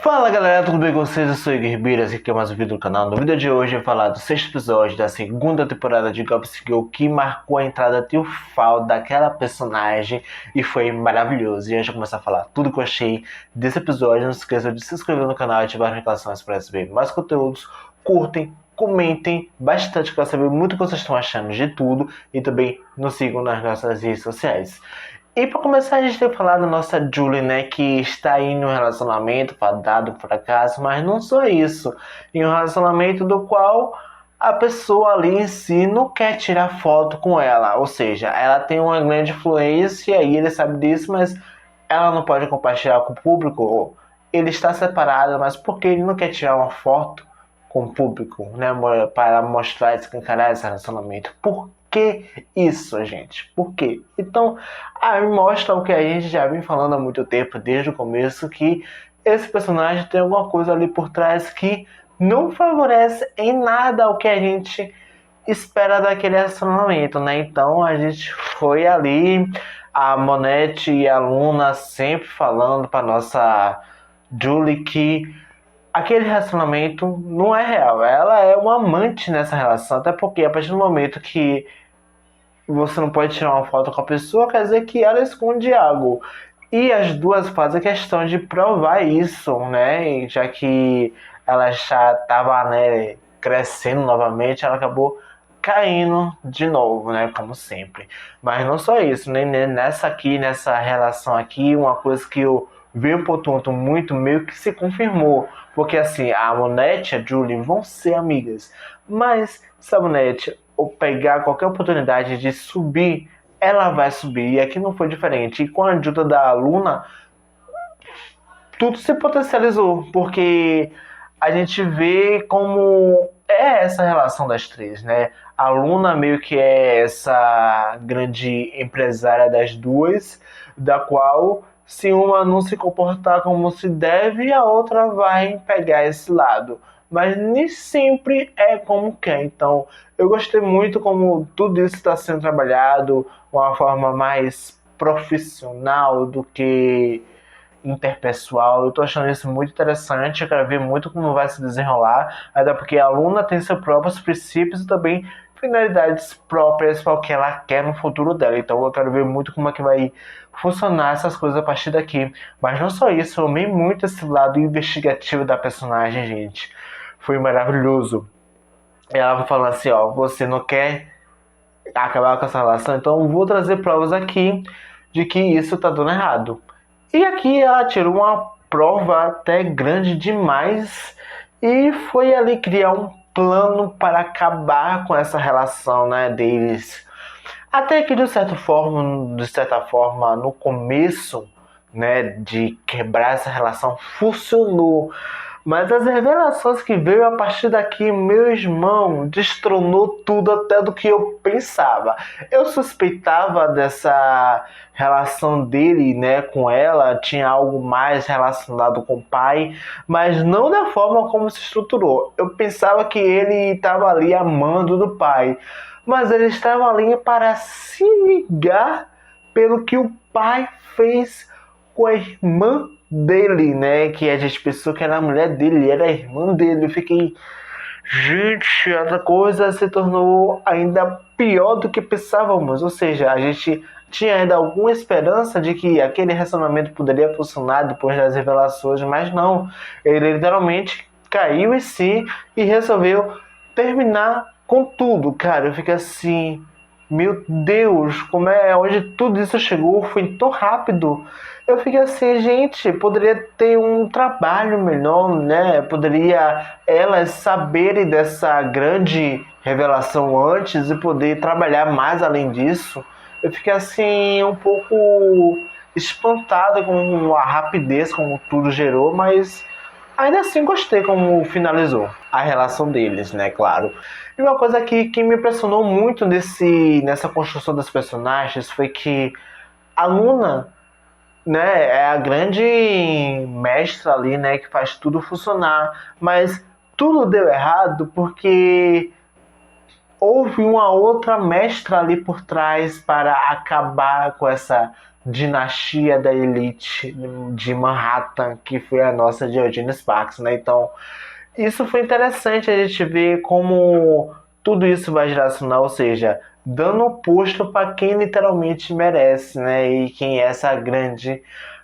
Fala galera, tudo bem com vocês? Eu sou o Igor Ribeiro, esse aqui é mais um vídeo do canal. No vídeo de hoje eu vou falar do sexto episódio da segunda temporada de Gossip Girl, que marcou a entrada triunfal daquela personagem e foi maravilhoso. E antes de começar a falar tudo que eu achei desse episódio, não se esqueça de se inscrever no canal e ativar as notificações para receber mais conteúdos. Curtem, comentem bastante, que eu quero saber muito o que vocês estão achando de tudo, e também nos sigam nas nossas redes sociais. E para começar, a gente tem que falar da nossa Julie, né, que está aí em um relacionamento fadado por acaso, mas não só isso, em um relacionamento do qual a pessoa ali em si não quer tirar foto com ela, ou seja, ela tem uma grande influência e ele sabe disso, mas ela não pode compartilhar com o público. Ele está separado, mas porque ele não quer tirar uma foto com o público, né, para mostrar, escancarar esse relacionamento. Por que isso, gente? Por quê? Então, aí mostra o que a gente já vem falando há muito tempo, desde o começo, que esse personagem tem alguma coisa ali por trás que não favorece em nada o que a gente espera daquele relacionamento, né? Então a gente foi ali, a Monette e a Luna sempre falando para nossa Julie que aquele relacionamento não é real. Ela é uma amante nessa relação, até porque a partir do momento que você não pode tirar uma foto com a pessoa, quer dizer que ela esconde algo. E as duas fazem questão de provar isso, né? Já que ela já estava, né, crescendo novamente, ela acabou caindo de novo, né? Como sempre. Mas não só isso, né? Nessa relação aqui, uma coisa que eu vi um ponto muito meio que se confirmou. Porque assim, a Monette e a Julie vão ser amigas. Mas se a Monette ou pegar qualquer oportunidade de subir, ela vai subir. E aqui não foi diferente. E com a ajuda da Luna, tudo se potencializou, porque a gente vê como é essa relação das três, né? A Luna meio que é essa grande empresária das duas, da qual se uma não se comportar como se deve, a outra vai pegar esse lado. Mas nem sempre é como quer. Então, eu gostei muito como tudo isso está sendo trabalhado, uma forma mais profissional do que interpessoal. Eu tô achando isso muito interessante, eu quero ver muito como vai se desenrolar, até porque a aluna tem seus próprios princípios e também finalidades próprias para o que ela quer no futuro dela. Então eu quero ver muito como é que vai funcionar essas coisas a partir daqui. Mas não só isso, eu amei muito esse lado investigativo da personagem, gente. Foi maravilhoso. Ela vai falando assim, ó, você não quer acabar com essa relação, então eu vou trazer provas aqui de que isso tá dando errado. E aqui ela tirou uma prova até grande demais e foi ali criar um plano para acabar com essa relação, né, deles. Até que de certa forma, no começo, né, de quebrar essa relação funcionou. Mas as revelações que veio a partir daqui, meu irmão, destronou tudo até do que eu pensava. Eu suspeitava dessa relação dele, né, com ela, tinha algo mais relacionado com o pai, mas não da forma como se estruturou. Eu pensava que ele estava ali amando do pai, mas ele estava ali para se vingar pelo que o pai fez com a irmã dele, né? Que a gente pensou que era a mulher dele, era a irmã dele. Eu fiquei, gente, essa coisa se tornou ainda pior do que pensávamos. Ou seja, a gente tinha ainda alguma esperança de que aquele relacionamento poderia funcionar depois das revelações, mas não. Ele literalmente caiu em si e resolveu terminar com tudo, cara. Eu fiquei assim, meu Deus, como é, onde tudo isso chegou foi tão rápido. Eu fiquei assim, gente, poderia ter um trabalho melhor, né? Poderia elas saberem dessa grande revelação antes e poder trabalhar mais além disso. Eu fiquei assim, um pouco espantado com a rapidez como tudo gerou, mas ainda assim gostei como finalizou a relação deles, né, claro. E uma coisa que me impressionou muito nessa construção dos personagens foi que a Luna, né, é a grande mestra ali, né, que faz tudo funcionar, mas tudo deu errado porque houve uma outra mestra ali por trás para acabar com essa dinastia da elite de Manhattan, que foi a nossa Georgina Sparks, né? Então, isso foi interessante a gente ver como tudo isso vai geracionar, ou seja, dando o posto para quem literalmente merece, né? E quem é essa grande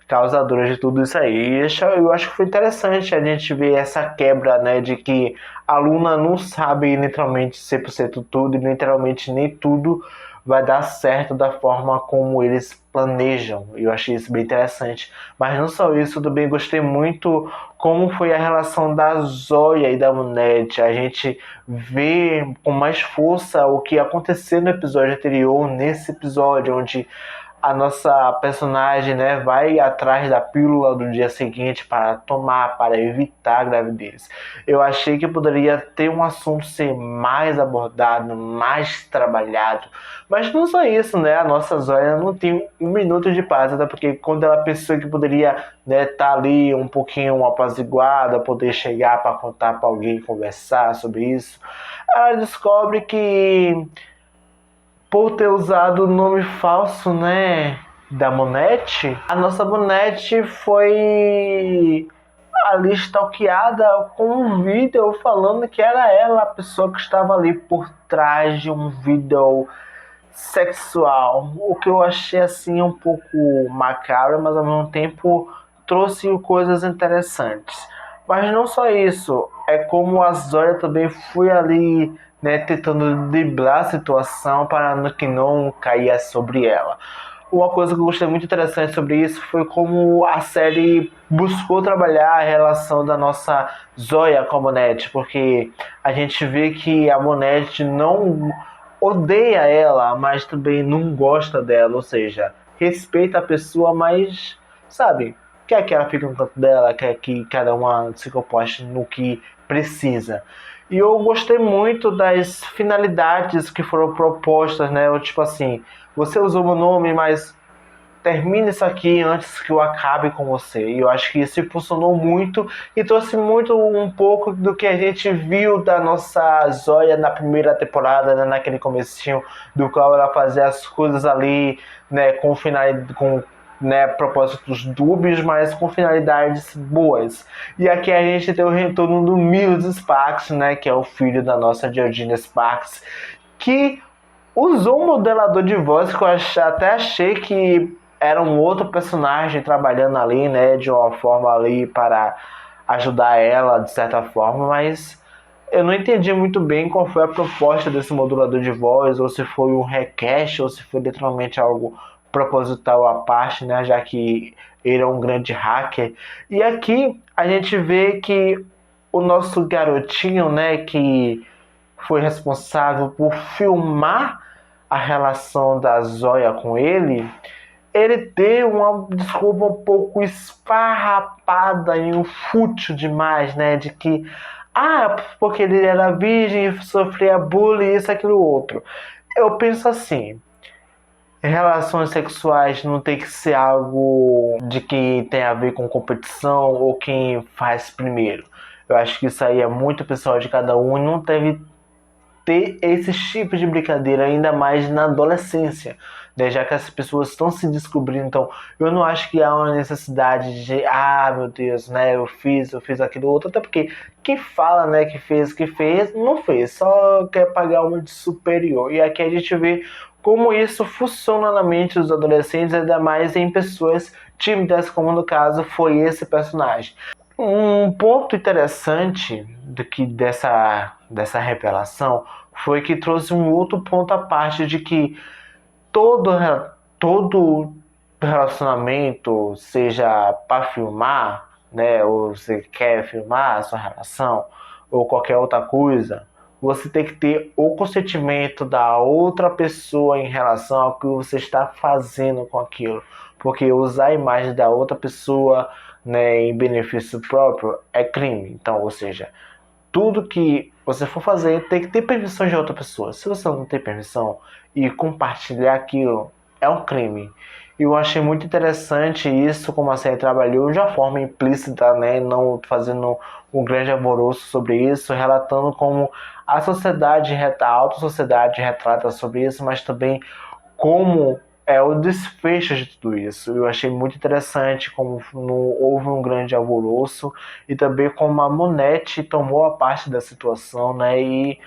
causadora de tudo isso aí. E eu acho que foi interessante a gente ver essa quebra, né? De que a aluna não sabe literalmente 100% tudo e literalmente nem tudo vai dar certo da forma como eles planejam. Eu achei isso bem interessante. Mas não só isso, também gostei muito como foi a relação da Zoya e da Monette. A gente vê com mais força o que aconteceu no episódio anterior, nesse episódio, onde a nossa personagem, né, vai atrás da pílula do dia seguinte para tomar, para evitar a gravidez. Eu achei que poderia ter um assunto ser mais abordado, mais trabalhado, mas não só isso, né? A nossa Zoya não tem um minuto de paz, até porque quando ela pensou que poderia, né, tá ali um pouquinho apaziguada, poder chegar para contar para alguém, conversar sobre isso, ela descobre que por ter usado o nome falso, né, da Monette, a nossa Monette foi ali stalkeada com um vídeo falando que era ela a pessoa que estava ali por trás de um vídeo sexual, o que eu achei assim um pouco macabro, mas ao mesmo tempo trouxe coisas interessantes. Mas não só isso, é como a Zoya também foi ali, né, tentando driblar a situação para que não caia sobre ela. Uma coisa que eu gostei muito interessante sobre isso foi como a série buscou trabalhar a relação da nossa Zoya com a Monette, porque a gente vê que a Monette não odeia ela, mas também não gosta dela, ou seja, respeita a pessoa, mas, sabe, quer que ela fique no canto dela, quer que cada uma se comporte no que precisa. E eu gostei muito das finalidades que foram propostas, né? Tipo assim, você usou meu nome, mas termine isso aqui antes que eu acabe com você. E eu acho que isso funcionou muito e trouxe muito um pouco do que a gente viu da nossa Zoya na primeira temporada, né, naquele comecinho, do qual ela fazia as coisas ali, né, com né, propósitos dúbios, mas com finalidades boas. E aqui a gente tem o retorno do Miles Sparks, né, que é o filho da nossa Georgina Sparks, que usou um modelador de voz que eu até achei que era um outro personagem trabalhando ali, né, de uma forma ali para ajudar ela de certa forma, mas eu não entendi muito bem qual foi a proposta desse modulador de voz, ou se foi um request, ou se foi literalmente algo proposital à parte, né, já que ele é um grande hacker. E aqui a gente vê que o nosso garotinho, né, que foi responsável por filmar a relação da Zoya com ele deu uma desculpa um pouco esfarrapada e um fútil demais, né? De que, porque ele era virgem e sofria bullying, isso, aquilo, outro. Eu penso assim, relações sexuais não tem que ser algo de que tem a ver com competição ou quem faz primeiro. Eu acho que isso aí é muito pessoal de cada um e não deve ter esse tipo de brincadeira, ainda mais na adolescência, né? Já que as pessoas estão se descobrindo. Então eu não acho que há uma necessidade de, meu Deus, né, eu fiz aquilo outro, até porque quem fala, né, que fez, não fez, só quer pagar uma de superior. E aqui a gente vê como isso funciona na mente dos adolescentes, ainda mais em pessoas tímidas, como no caso foi esse personagem. Um ponto interessante dessa revelação foi que trouxe um outro ponto à parte de que todo, todo relacionamento, seja para filmar, né, ou você quer filmar a sua relação, ou qualquer outra coisa, você tem que ter o consentimento da outra pessoa em relação ao que você está fazendo com aquilo. Porque usar a imagem da outra pessoa, né, em benefício próprio é crime. Então, ou seja, tudo que você for fazer tem que ter permissão de outra pessoa. Se você não tem permissão e compartilhar aquilo, é um crime. E eu achei muito interessante isso, como a série trabalhou de uma forma implícita, né, não fazendo um grande alvoroço sobre isso, relatando como a alta sociedade retrata sobre isso, mas também como é o desfecho de tudo isso. Eu achei muito interessante como não houve um grande alvoroço e também como a Monete tomou a parte da situação, né? E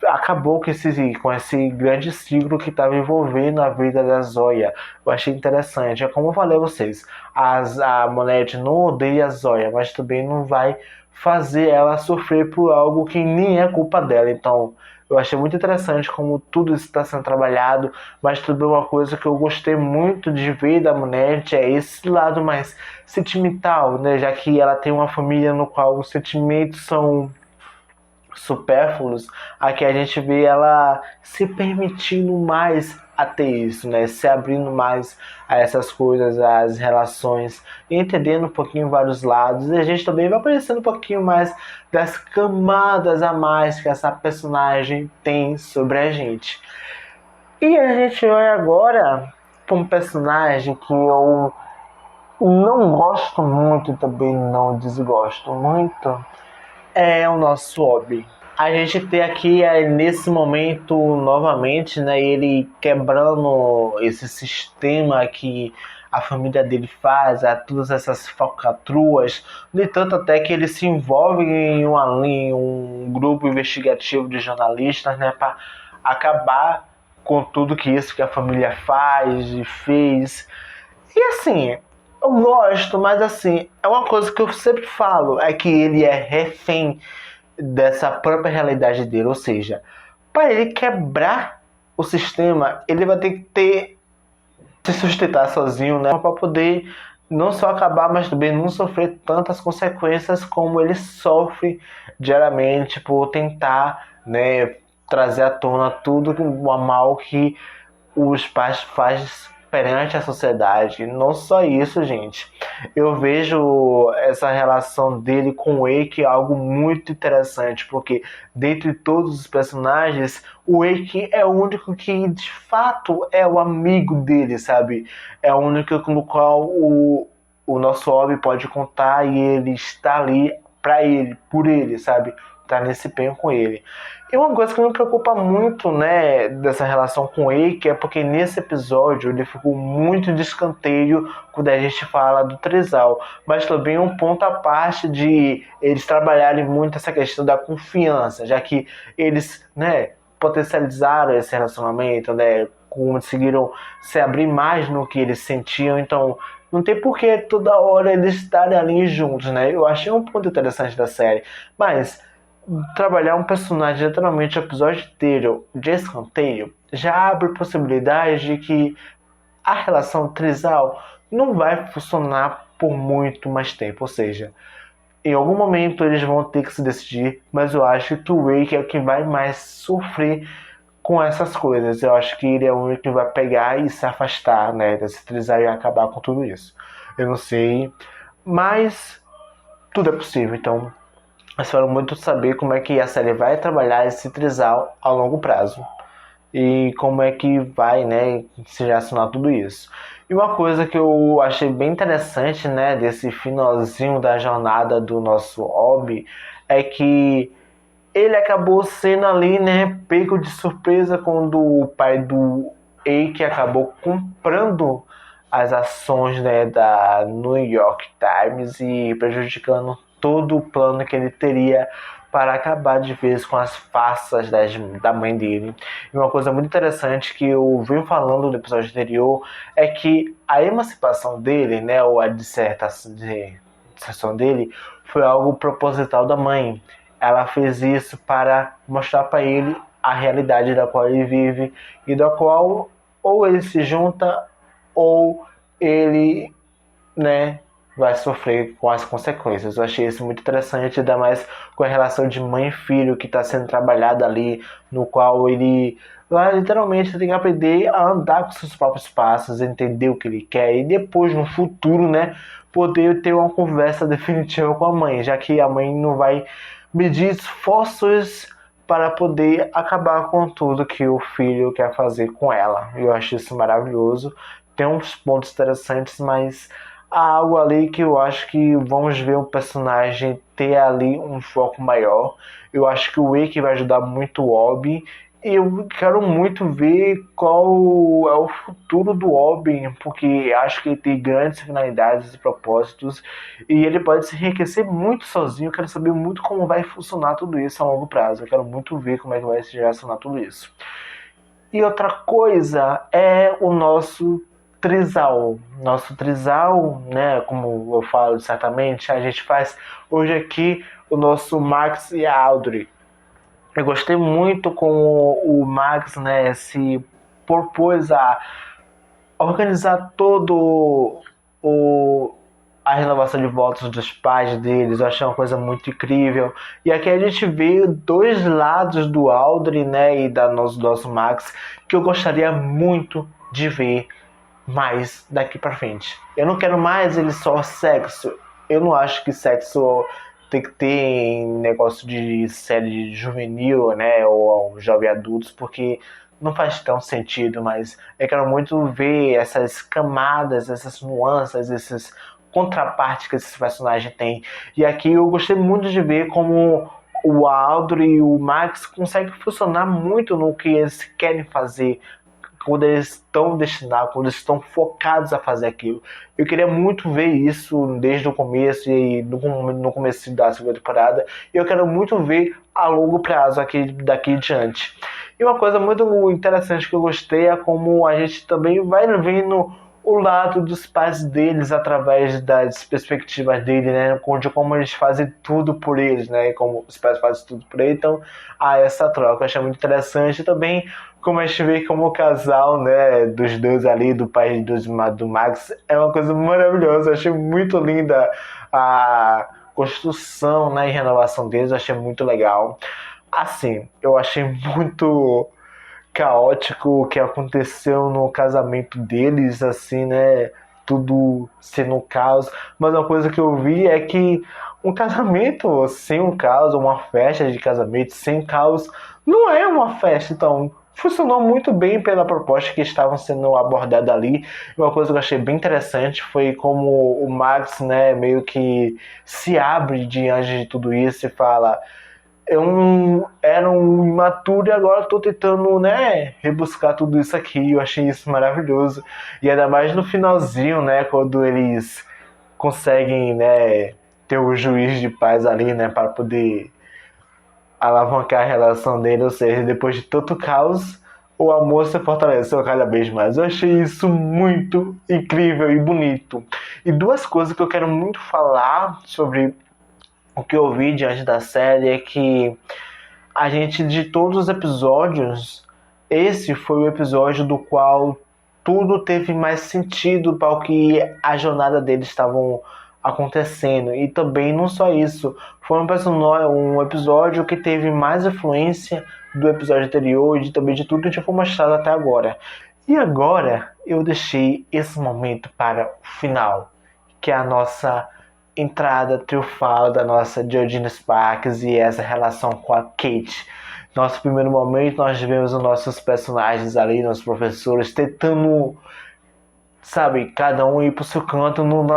acabou com esse grande ciclo que estava envolvendo a vida da Zoya. Eu achei interessante. É como eu falei a vocês, a Monete não odeia a Zoya, mas também não vai fazer ela sofrer por algo que nem é culpa dela. Então, eu achei muito interessante como tudo isso está sendo trabalhado, mas também uma coisa que eu gostei muito de ver da Monete é esse lado mais sentimental, né? Já que ela tem uma família no qual os sentimentos são supérfluos, aqui a gente vê ela se permitindo mais a ter isso, né? Se abrindo mais a essas coisas, às relações, entendendo um pouquinho vários lados. E a gente também vai aparecendo um pouquinho mais das camadas a mais que essa personagem tem sobre a gente. E a gente vai agora para um personagem que eu não gosto muito e também não desgosto muito, é o nosso Obi. A gente tem aqui nesse momento novamente, né, ele quebrando esse sistema que a família dele faz, todas essas falcatruas. No entanto, até que ele se envolve em um grupo investigativo de jornalistas, né, para acabar com tudo que isso que a família faz e fez. E assim, eu gosto, mas assim, é uma coisa que eu sempre falo, é que ele é refém dessa própria realidade dele, ou seja, para ele quebrar o sistema, ele vai ter que se sustentar sozinho, né, para poder não só acabar, mas também não sofrer tantas consequências como ele sofre diariamente por tentar, né, trazer à tona tudo o mal que os pais fazem perante a sociedade. Não só isso, gente. Eu vejo essa relação dele com o Eike algo muito interessante, porque dentre todos os personagens, o Eike é o único que de fato é o amigo dele, sabe? É o único no qual o nosso Obi pode contar e ele está ali pra ele, por ele, sabe? Tá nesse empenho com ele. E uma coisa que me preocupa muito, né, dessa relação com o Eike é porque nesse episódio ele ficou muito de escanteio quando a gente fala do trisal, mas também um ponto à parte de eles trabalharem muito essa questão da confiança, já que eles, né, potencializaram esse relacionamento, né, conseguiram se abrir mais no que eles sentiam, então não tem por que toda hora eles estarem ali juntos, né? Eu achei um ponto interessante da série, mas trabalhar um personagem literalmente o episódio inteiro de escanteio já abre possibilidade de que a relação trisal não vai funcionar por muito mais tempo, ou seja, em algum momento eles vão ter que se decidir, mas eu acho que o Wake é o que vai mais sofrer com essas coisas. Eu acho que ele é o único que vai pegar e se afastar, né, desse trisal e acabar com tudo isso. Eu não sei, mas tudo é possível, então eu espero muito saber como é que a série vai trabalhar esse trisal a longo prazo. E como é que vai, né, se relacionar tudo isso. E uma coisa que eu achei bem interessante, né, desse finalzinho da jornada do nosso Obi, é que ele acabou sendo ali, né, pego de surpresa quando o pai do Eike acabou comprando as ações, né, da New York Times e prejudicando todo o plano que ele teria para acabar de vez com as farsas da mãe dele. E uma coisa muito interessante que eu venho falando no episódio anterior é que a emancipação dele, né, ou a dissertação dele, foi algo proposital da mãe. Ela fez isso para mostrar para ele a realidade da qual ele vive e da qual ou ele se junta ou ele, né, vai sofrer com as consequências. Eu achei isso muito interessante, ainda mais com a relação de mãe e filho que está sendo trabalhada ali, no qual ele lá literalmente tem que aprender a andar com seus próprios passos, entender o que ele quer e depois no futuro, né, poder ter uma conversa definitiva com a mãe, já que a mãe não vai medir esforços para poder acabar com tudo que o filho quer fazer com ela. Eu acho isso maravilhoso. Tem uns pontos interessantes, mas há algo ali que eu acho que vamos ver o personagem ter ali um foco maior. Eu acho que o Wake vai ajudar muito o Obi eu quero muito ver qual é o futuro do Oben, porque acho que ele tem grandes finalidades e propósitos, e ele pode se enriquecer muito sozinho. Eu quero saber muito como vai funcionar tudo isso a longo prazo. Eu quero muito ver como é que vai se relacionar tudo isso. E outra coisa é o nosso trisal. Nosso trisal, né, como eu falo certamente, a gente faz hoje aqui o nosso Max e a Audrey. Eu gostei muito como o Max, né, se propôs a organizar todo o a renovação de votos dos pais deles. Eu achei uma coisa muito incrível. E aqui a gente vê dois lados do Audrey, né, e da nosso Max, que eu gostaria muito de ver mais daqui pra frente. Eu não quero mais ele só sexo. Eu não acho que sexo tem que ter em negócio de série juvenil, né, ou jovem adultos, porque não faz tão sentido, mas eu quero muito ver essas camadas, essas nuances, esses contrapartes que esses personagens têm. E aqui eu gostei muito de ver como o Aldro e o Max conseguem funcionar muito no que eles querem fazer quando eles estão destinados, quando eles estão focados a fazer aquilo. Eu queria muito ver isso desde o começo e no começo da segunda temporada. E eu quero muito ver a longo prazo aqui, daqui em diante. E uma coisa muito interessante que eu gostei é como a gente também vai vendo o lado dos pais deles através das perspectivas dele, né? De como eles fazem tudo por eles, né? E como os pais fazem tudo por ele. Então, essa troca eu achei muito interessante. Também como a gente vê como o casal, né, dos dois ali, do pai do Max, é uma coisa maravilhosa. Eu achei muito linda a construção, né, e renovação deles. Eu achei muito legal. Assim, eu achei muito caótico o que aconteceu no casamento deles, assim, né? Tudo sendo um caos. Mas uma coisa que eu vi é que um casamento sem um caos, uma festa de casamento sem caos, não é uma festa. Então, funcionou muito bem pela proposta que estavam sendo abordada ali. Uma coisa que eu achei bem interessante foi como o Max, né, meio que se abre diante de tudo isso e fala: era um imaturo e agora estou tentando, né, rebuscar tudo isso aqui. Eu achei isso maravilhoso. E ainda mais no finalzinho, né, quando eles conseguem, né, ter o juiz de paz ali, né, para poder alavancar a relação dele. Ou seja, depois de tanto caos, o amor se fortaleceu cada vez mais. Eu achei isso muito incrível e bonito. E duas coisas que eu quero muito falar sobre o que eu vi diante da série é que a gente, de todos os episódios, esse foi o episódio do qual tudo teve mais sentido para o que a jornada deles estavam acontecendo. E também não só isso, foi um episódio que teve mais influência do episódio anterior e também de tudo que já foi mostrado até agora. E agora eu deixei esse momento para o final, que é a nossa entrada triunfal da nossa Georgina Sparks e essa relação com a Kate. Nosso primeiro momento, nós vemos os nossos personagens ali, nossos professores, tentando, sabe, cada um ir pro seu canto, não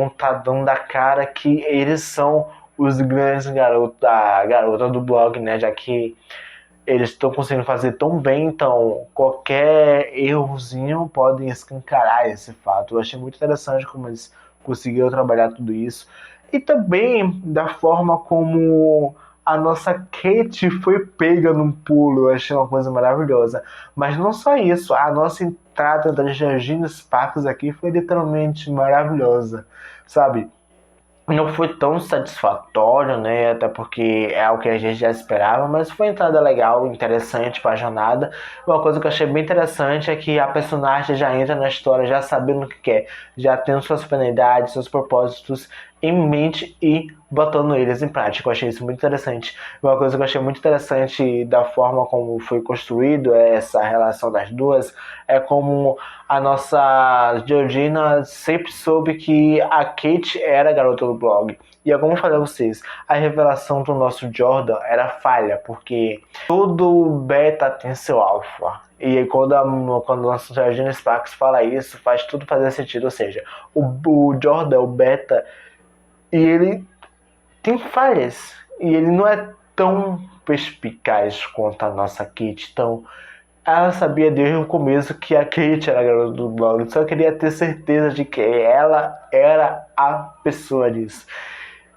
tá dando da cara que eles são os grandes garotos, a garota do blog, né, já que eles estão conseguindo fazer tão bem, então qualquer errozinho podem escancarar esse fato. Eu achei muito interessante como eles conseguiram trabalhar tudo isso. E também da forma como a nossa Kate foi pega num pulo, eu achei uma coisa maravilhosa. Mas não só isso, a nossa entrada da Georgina Sparks aqui foi literalmente maravilhosa, sabe? Não foi tão satisfatório, né? Até porque é o que a gente já esperava, mas foi uma entrada legal, interessante para a jornada. Uma coisa que eu achei bem interessante é que a personagem já entra na história já sabendo o que quer, já tendo suas finalidades, seus propósitos em mente e botando eles em prática. Eu achei isso muito interessante. Uma coisa que eu achei muito interessante da forma como foi construído essa relação das duas é como a nossa Georgina sempre soube que a Kate era a garota do blog. E é como eu falei a vocês, a revelação do nosso Jordan era falha, porque todo beta tem seu alfa. E quando a nossa Georgina Sparks fala isso, faz tudo fazer sentido. Ou seja, o Jordan, o beta, e ele tem falhas. E ele não é tão perspicaz quanto a nossa Kate. Então, ela sabia desde o começo que a Kate era a garota do blog, só queria ter certeza de que ela era a pessoa disso.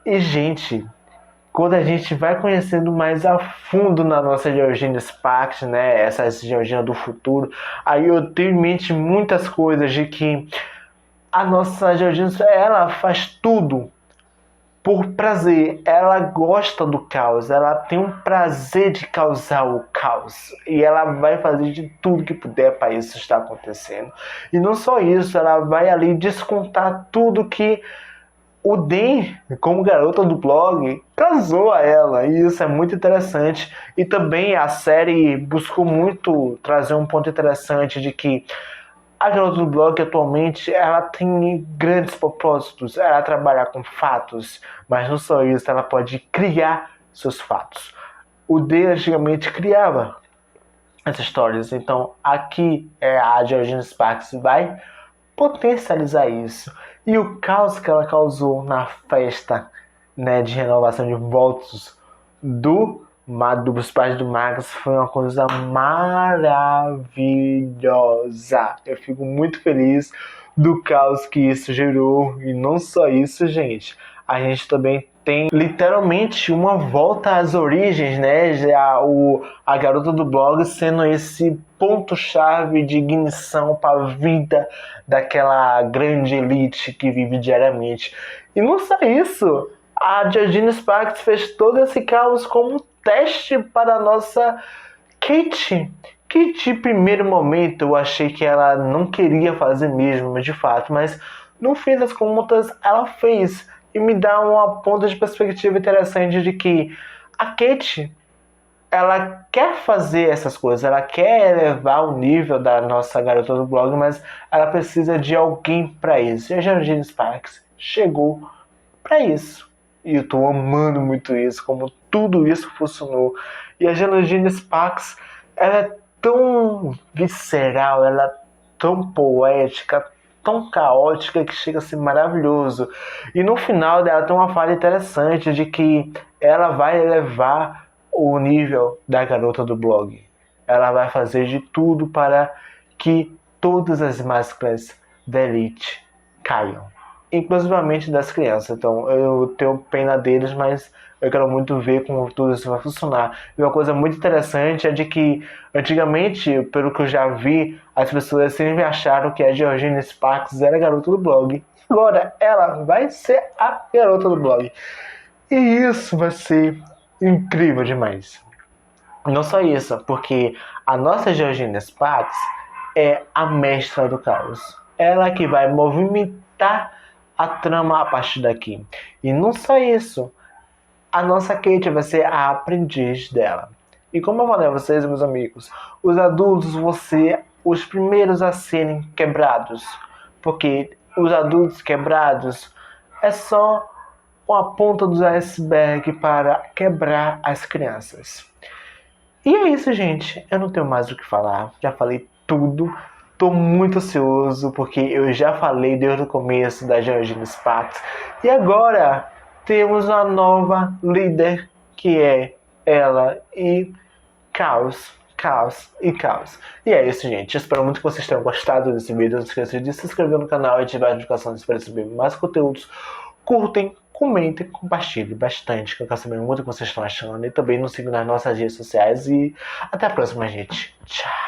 E, gente, quando a gente vai conhecendo mais a fundo na nossa Georgina Sparks, né, essa Georgina do futuro, aí eu tenho em mente muitas coisas de que a nossa Georgina, ela faz tudo por prazer, ela gosta do caos, ela tem um prazer de causar o caos e ela vai fazer de tudo que puder para isso estar acontecendo. E não só isso, ela vai ali descontar tudo que o Dan, como garota do blog, casou a ela, e isso é muito interessante. E também a série buscou muito trazer um ponto interessante de que a garota do blog atualmente ela tem grandes propósitos, ela trabalha com fatos, mas não só isso, ela pode criar seus fatos. O Dan antigamente criava as histórias, então aqui a Georgina Sparks vai potencializar isso. E o caos que ela causou na festa, né, de renovação de votos dos pais do Max foi uma coisa maravilhosa. Eu fico muito feliz do caos que isso gerou. E não só isso, gente. A gente também tem literalmente uma volta às origens, né? Já a garota do blog sendo esse ponto-chave de ignição para a vida daquela grande elite que vive diariamente. E não só isso, a Georgina Sparks fez todo esse caos como teste para a nossa Kate. Que de primeiro momento eu achei que ela não queria fazer mesmo, de fato, mas no fim das contas ela fez. E me dá uma ponta de perspectiva interessante de que a Kate, ela quer fazer essas coisas, ela quer elevar o nível da nossa garota do blog, mas ela precisa de alguém para isso. E a Georgina Sparks chegou para isso. E eu tô amando muito isso, como tudo isso funcionou. E a Georgina Sparks, ela é tão visceral, ela é tão poética, tão caótica que chega a ser maravilhoso. E no final dela tem uma fala interessante de que ela vai elevar o nível da garota do blog. Ela vai fazer de tudo para que todas as máscaras da elite caiam, inclusivamente das crianças. Então eu tenho pena deles, mas eu quero muito ver como tudo isso vai funcionar. E uma coisa muito interessante é de que antigamente, pelo que eu já vi, as pessoas sempre acharam que a Georgina Sparks era a garota do blog. Agora ela vai ser a garota do blog. E isso vai ser incrível demais. Não só isso, porque a nossa Georgina Sparks é a mestra do caos. Ela que vai movimentar a trama a partir daqui. E não só isso, a nossa Kate vai ser a aprendiz dela. E como eu falei a vocês, meus amigos, os adultos vão ser os primeiros a serem quebrados. Porque os adultos quebrados é só uma ponta do iceberg para quebrar as crianças. E é isso, gente. Eu não tenho mais o que falar. Já falei tudo. Tô muito ansioso porque eu já falei desde o começo da Georgina Sparks. E agora temos uma nova líder que é ela e caos. Caos e caos. E é isso, gente. Eu espero muito que vocês tenham gostado desse vídeo. Não se esqueça de se inscrever no canal e ativar as notificações para receber mais conteúdos. Curtem, comentem, compartilhem bastante, que eu quero saber muito o que vocês estão achando. E também nos sigam nas nossas redes sociais. E até a próxima, gente. Tchau.